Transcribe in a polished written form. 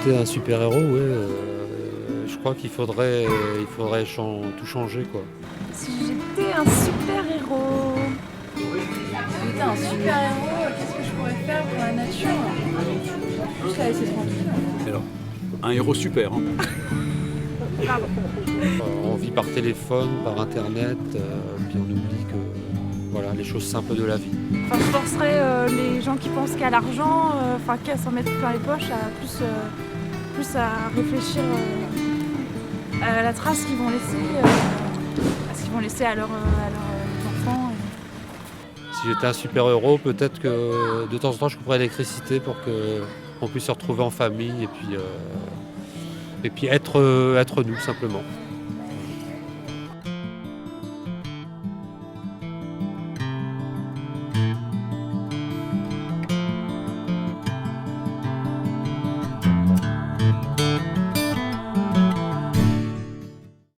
j'étais un super-héros, ouais, je crois tout changer, quoi. Si j'étais un super-héros. Si j'étais un super-héros, qu'est-ce que je pourrais faire pour la nature? Juste la laisser tranquille. Alors, un héros super, hein. Pardon. On vit par téléphone, par internet, puis on oublie que voilà, les choses simples de la vie. Enfin, je forcerais les gens qui pensent qu'à l'argent, qu'à s'en mettre plein les poches, à plus à réfléchir à la trace qu'ils vont laisser, à ce qu'ils vont laisser à leurs enfants. Si j'étais un super-héros, peut-être que de temps en temps je couperais l'électricité pour qu'on puisse se retrouver en famille et puis être nous simplement.